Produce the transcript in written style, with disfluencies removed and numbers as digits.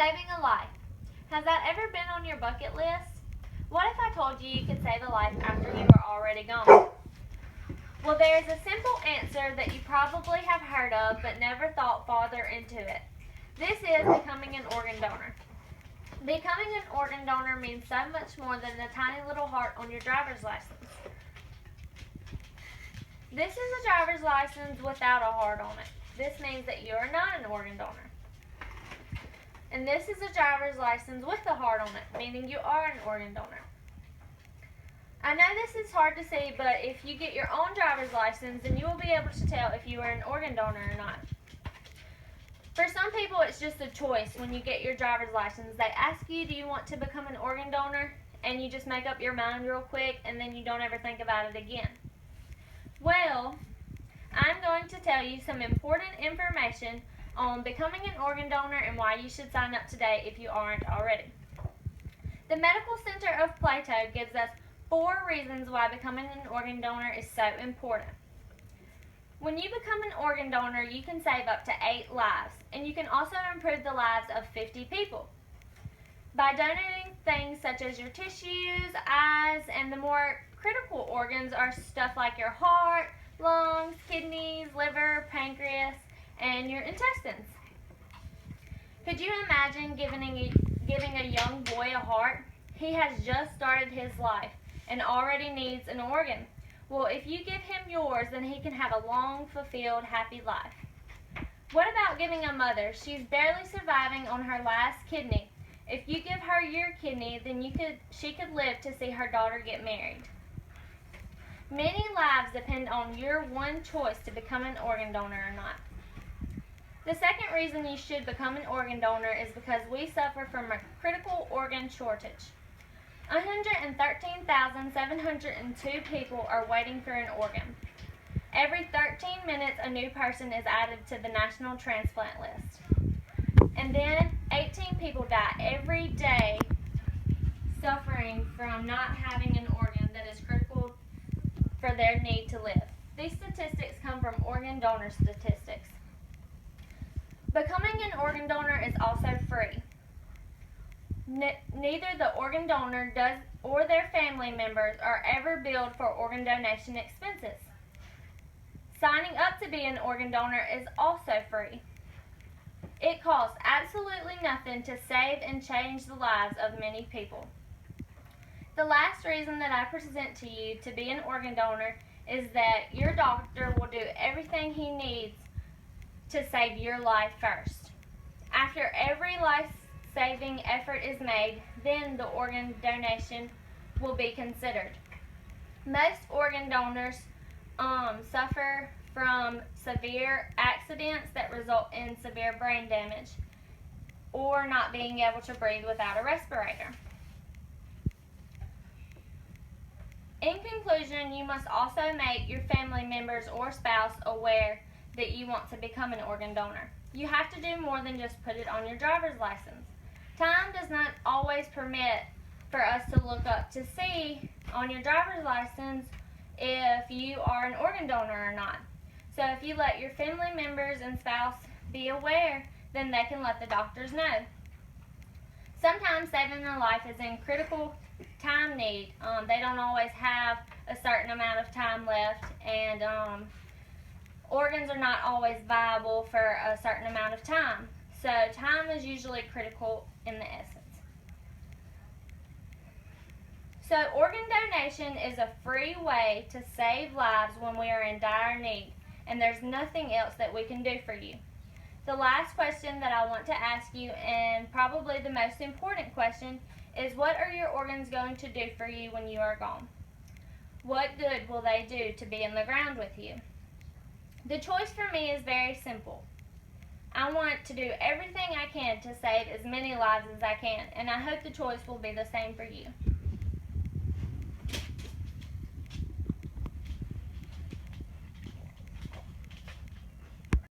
Saving a life. Has that ever been on your bucket list? What if I told you you could save a life after you are already gone? Well, there is a simple answer that you probably have heard of but never thought farther into it. This is becoming an organ donor. Becoming an organ donor means so much more than the tiny little heart on your driver's license. This is a driver's license without a heart on it. This means that you are not an organ donor. And this is a driver's license with a heart on it, meaning you are an organ donor. I know this is hard to see, but if you get your own driver's license, then you will be able to tell if you are an organ donor or not. For some people, it's just a choice when you get your driver's license. They ask you, do you want to become an organ donor? And you just make up your mind real quick, and then you don't ever think about it again. Well, I'm going to tell you some important information on becoming an organ donor and why you should sign up today if you aren't already. The Medical Center of Plato gives us 4 reasons why becoming an organ donor is so important. When you become an organ donor, you can save up to 8 lives, and you can also improve the lives of 50 people. By donating things such as your tissues, eyes, and the more critical organs are stuff like your heart, lungs, kidneys, liver, pancreas, and your intestines. Could you imagine giving a young boy a heart? He has just started his life and already needs an organ. Well, if you give him yours, then he can have a long, fulfilled, happy life. What about giving a mother? She's barely surviving on her last kidney. If you give her your kidney, then she could live to see her daughter get married. Many lives depend on your one choice to become an organ donor or not. The second reason you should become an organ donor is because we suffer from a critical organ shortage. 113,702 people are waiting for an organ. Every 13 minutes, a new person is added to the national transplant list. And then 18 people die every day suffering from not having an organ that is critical for their need to live. These statistics come from organ donor statistics. Becoming an organ donor is also free. Neither the organ donor or their family members are ever billed for organ donation expenses. Signing up to be an organ donor is also free. It costs absolutely nothing to save and change the lives of many people. The last reason that I present to you to be an organ donor is that your doctor will do everything he needs to save your life first. After every life-saving effort is made, then the organ donation will be considered. Most organ donors suffer from severe accidents that result in severe brain damage or not being able to breathe without a respirator. In conclusion, you must also make your family members or spouse aware that you want to become an organ donor. You have to do more than just put it on your driver's license. Time does not always permit for us to look up to see on your driver's license if you are an organ donor or not. So if you let your family members and spouse be aware, then they can let the doctors know. Sometimes saving a life is in critical time need. They don't always have a certain amount of time left, and organs are not always viable for a certain amount of time. So time is usually critical in the essence. So organ donation is a free way to save lives when we are in dire need, and there's nothing else that we can do for you. The last question that I want to ask you, and probably the most important question, is what are your organs going to do for you when you are gone? What good will they do to be in the ground with you? The choice for me is very simple. I want to do everything I can to save as many lives as I can, and I hope the choice will be the same for you.